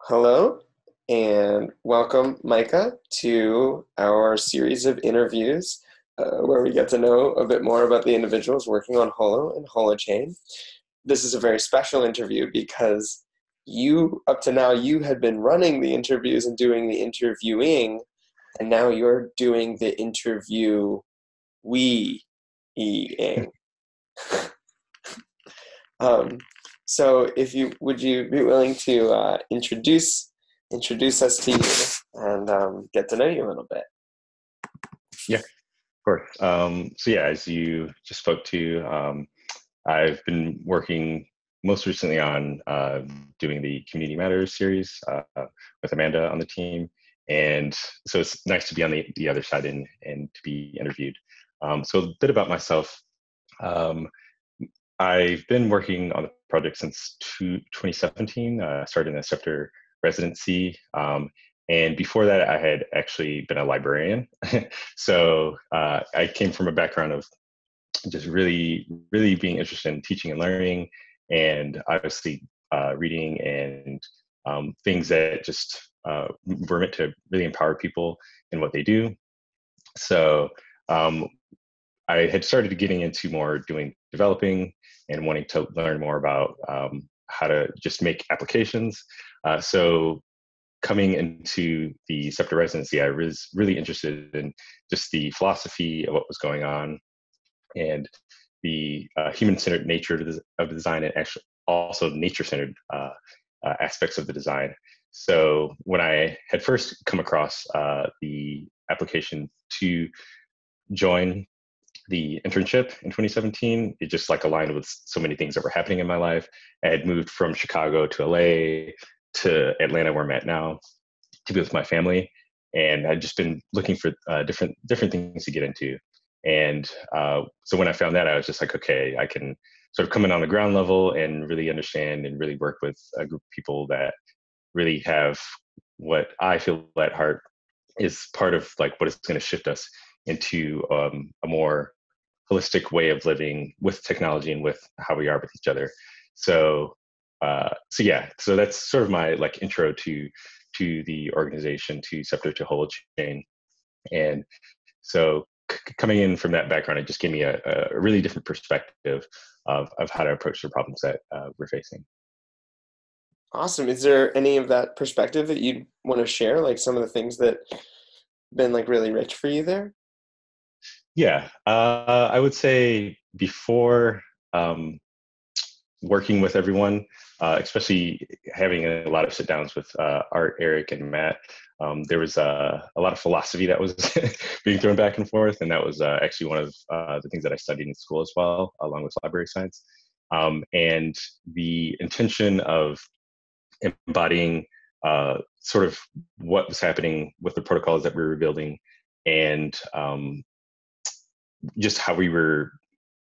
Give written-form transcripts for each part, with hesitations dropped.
Hello and welcome, Micah, to our series of interviews where we get to know a bit more about the individuals working on Holo and Holochain. This is a very special interview because up to now, you had been running the interviews and doing the interviewing, and now you're doing the interviewing. Um, so if you would you be willing to introduce us to you and get to know you a little bit? Yeah, of course. So yeah, as you just spoke to, I've been working most recently on doing the Community Matters series with Amanda on the team. And so it's nice to be on the other side and to be interviewed. So a bit about myself. Um, I've been working on the project since 2017. I started in a Scepter residency. And before that, I had actually been a librarian. So I came from a background of just really, really being interested in teaching and learning, and obviously reading and things that just were meant to really empower people in what they do. So um, I had started getting into more doing developing and wanting to learn more about how to just make applications. So coming into the Scepter residency, I was really interested in just the philosophy of what was going on and the human-centered nature of the design, and actually also nature-centered aspects of the design. So when I had first come across the application to join the internship in 2017, it just like aligned with so many things that were happening in my life. I had moved from Chicago to LA to Atlanta, where I'm at now, to be with my family, and I'd just been looking for different things to get into. And so when I found that, I was just like, okay, I can sort of come in on the ground level and really understand and really work with a group of people that really have what I feel at heart is part of like what is going to shift us into a more holistic way of living with technology and with how we are with each other. So so yeah, so that's sort of my like intro to the organization, to Scepter, to Holochain. And so coming in from that background, it just gave me a really different perspective of how to approach the problems that we're facing. Awesome. Is there any of that perspective that you'd want to share, like some of the things that been like really rich for you there? Yeah, I would say before um, working with everyone, especially having a lot of sit downs with Art, Eric, and Matt, there was a lot of philosophy that was being thrown back and forth. And that was actually one of the things that I studied in school as well, along with library science. And the intention of embodying sort of what was happening with the protocols that we were building, and just how we were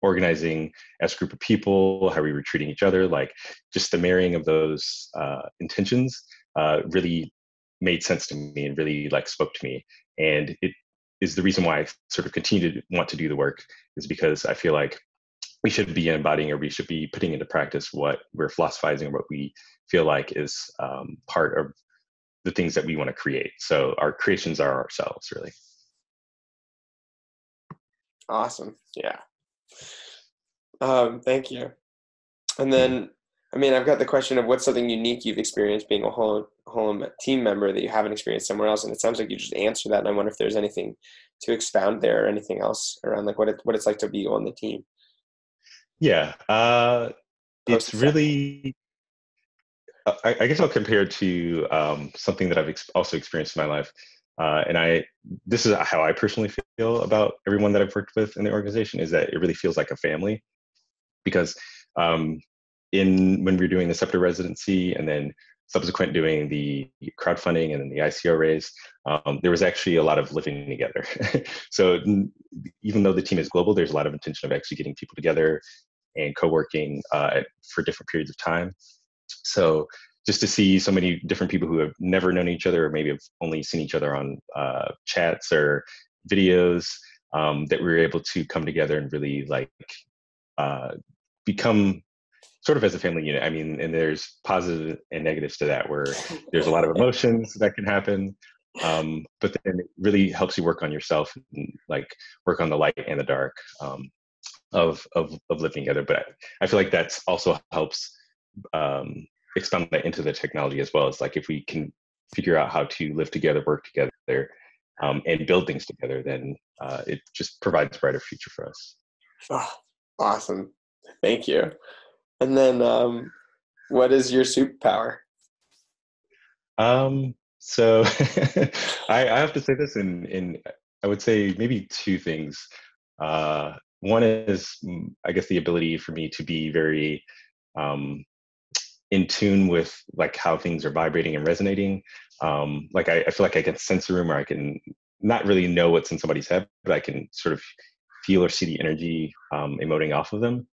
organizing as a group of people, how we were treating each other, like just the marrying of those intentions really made sense to me and really like spoke to me. And it is the reason why I sort of continue to want to do the work, is because I feel like we should be embodying, or we should be putting into practice what we're philosophizing, or what we feel like is part of the things that we want to create. So our creations are ourselves, really. Awesome. Yeah. Thank you. And Mhm. then, I mean, I've got the question of what's something unique you've experienced being a whole team member that you haven't experienced somewhere else. And it sounds like you just answered that. And I wonder if there's anything to expound there, or anything else around like what it's like to be on the team Yeah, post it's the session. really, I guess I'll compare it to something that I've also experienced in my life. This is how I personally feel about everyone that I've worked with in the organization, is that it really feels like a family. Because um, when we were doing the Scepter residency, and then subsequent doing the crowdfunding and then the ICO raise, there was actually a lot of living together. So even though the team is global, there's a lot of intention of actually getting people together and co-working for different periods of time. So just to see so many different people who have never known each other, or maybe have only seen each other on chats or videos, that we were able to come together and really like uh, become sort of as a family unit. I mean, and there's positive and negatives to that, where there's a lot of emotions that can happen. But then it really helps you work on yourself and like work on the light and the dark of living together. But I feel like that's also helps um, expand that into the technology as well. It's like if we can figure out how to live together, work together, and build things together, then it just provides a brighter future for us. Oh, awesome. Thank you. And then what is your superpower? So I have to say this in I would say maybe two things. One is, I guess, the ability for me to be very um, in tune with like how things are vibrating and resonating. Like I feel like I can sense a room, or I can not really know what's in somebody's head, but I can sort of feel or see the energy emoting off of them,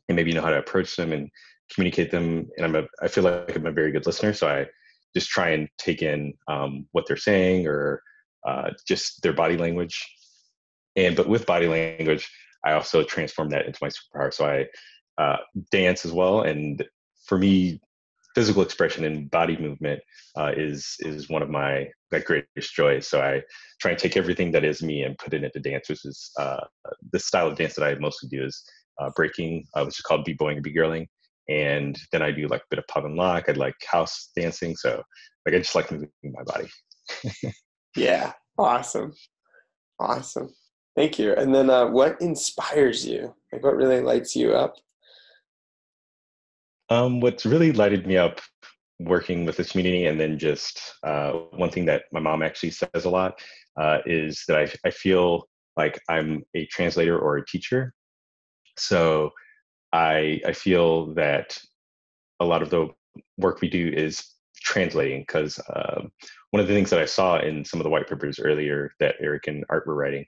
and maybe know how to approach them and communicate them. And I feel like I'm a very good listener, so I just try and take in what they're saying, or just their body language. But with body language, I also transform that into my superpower. So I dance as well, and for me, physical expression and body movement is one of my greatest joys. So I try and take everything that is me and put it into dance, which is the style of dance that I mostly do is breaking, which is called b-boying and b-girling. And then I do like a bit of pop and lock. I like house dancing. So like I just like moving my body. Yeah, awesome. Awesome. Thank you. And then what inspires you? Like what really lights you up? What's really lighted me up working with this community, and then just one thing that my mom actually says a lot is that I feel like I'm a translator or a teacher. So I feel that a lot of the work we do is translating, because one of the things that I saw in some of the white papers earlier that Eric and Art were writing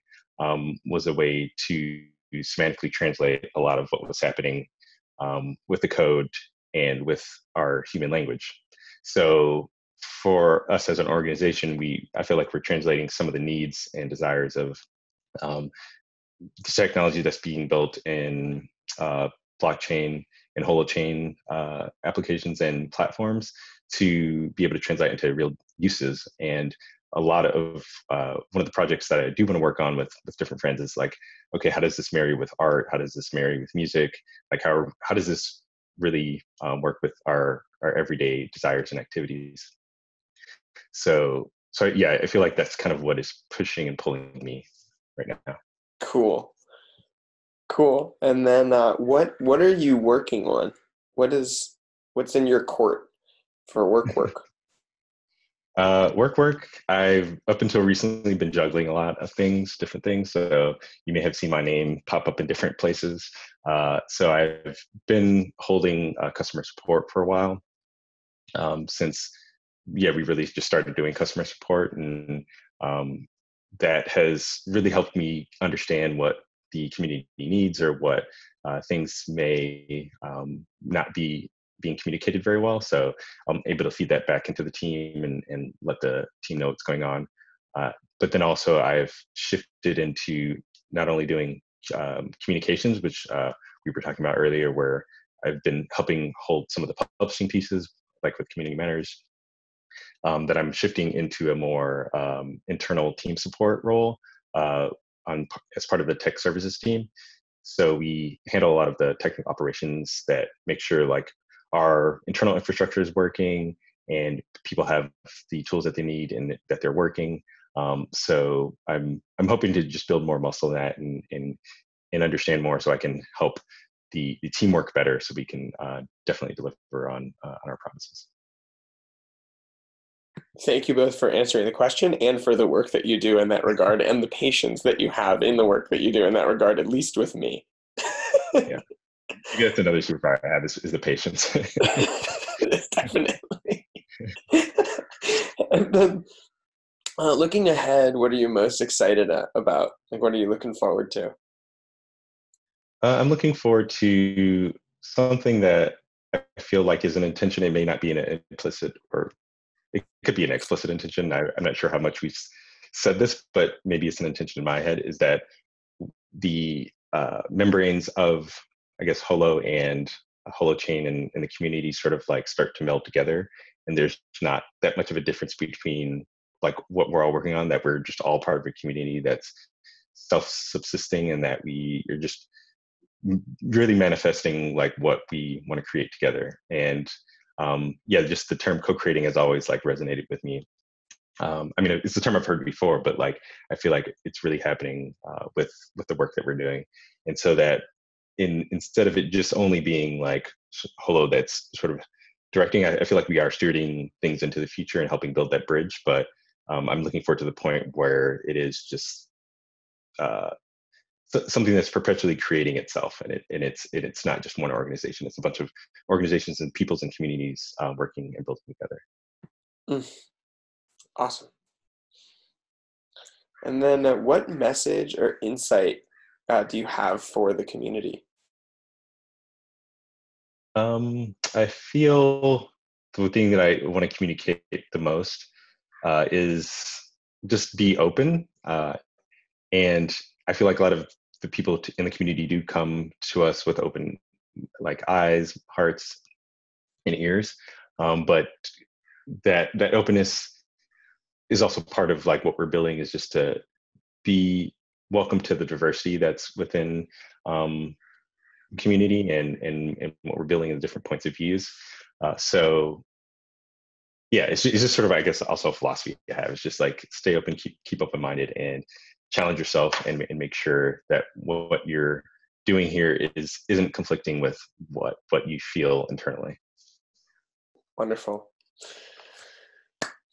was a way to semantically translate a lot of what was happening with the code and with our human language. So for us as an organization, I feel like we're translating some of the needs and desires of um, the technology that's being built in blockchain and holochain applications and platforms to be able to translate into real uses. And a lot of one of the projects that I do want to work on with different friends is like, okay, how does this marry with art? How does this marry with music? Like how does this really work with our everyday desires and activities? So yeah, I feel like that's kind of what is pushing and pulling me right now. Cool. Cool. And then what are you working on? What's in your court for work? Work. I've up until recently been juggling a lot of things, different things. So you may have seen my name pop up in different places. So I've been holding customer support for a while, since we really just started doing customer support, and um, that has really helped me understand what the community needs, or what things may not be being communicated very well. So I'm able to feed that back into the team, and let the team know what's going on. But then also I've shifted into not only doing communications, which we were talking about earlier, where I've been helping hold some of the publishing pieces, like with community matters, that I'm shifting into a more internal team support role as part of the tech services team. So we handle a lot of the technical operations that make sure like our internal infrastructure is working and people have the tools that they need and that they're working. So I'm hoping to just build more muscle in that, and understand more, so I can help the team work better, so we can definitely deliver on our promises. Thank you both for answering the question and for the work that you do in that regard, and the patience that you have in the work that you do in that regard, at least with me. Yeah. Maybe that's another superpower I have is the patience. Definitely. And then, looking ahead, what are you most excited about? Like, what are you looking forward to? I'm looking forward to something that I feel like is an intention. It may not be an implicit, or it could be an explicit intention. I'm not sure how much we've said this, but maybe it's an intention in my head, is that the membranes of, I guess, Holo and Holochain and the community sort of like start to meld together, and there's not that much of a difference between like what we're all working on, that we're just all part of a community that's self-subsisting, and that we are just really manifesting like what we want to create together. And yeah, just the term co-creating has always like resonated with me. I mean, it's a term I've heard before, but like I feel like it's really happening with the work that we're doing. And so that instead of it just only being like Holo that's sort of directing, I feel like we are stewarding things into the future and helping build that bridge. But I'm looking forward to the point where it is just something that's perpetually creating itself, and it's not just one organization; it's a bunch of organizations and peoples and communities working and building together. Mm, awesome. And then what message or insight do you have for the community? I feel the thing that I want to communicate the most is just be open. And I feel like a lot of the people in the community do come to us with open like eyes, hearts, and ears. But that openness is also part of like what we're building, is just to be welcome to the diversity that's within community and what we're building in different points of views. So yeah, it's just sort of, I guess, also a philosophy to have. It's just like stay open, keep open minded, and challenge yourself, and make sure that what you're doing here isn't conflicting with what you feel internally. Wonderful.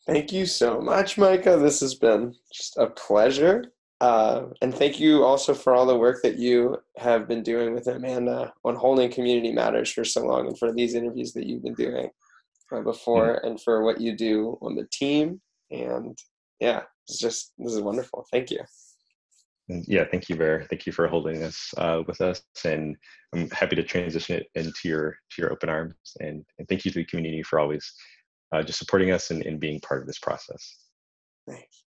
Thank you so much, Micah. This has been just a pleasure. And thank you also for all the work that you have been doing with Amanda on holding community matters for so long, and for these interviews that you've been doing before, and for what you do on the team. And yeah, this is wonderful. Thank you. And yeah, thank you, Bear. Thank you for holding this with us, and I'm happy to transition it into your open arms. And thank you to the community for always just supporting us and being part of this process. Thanks.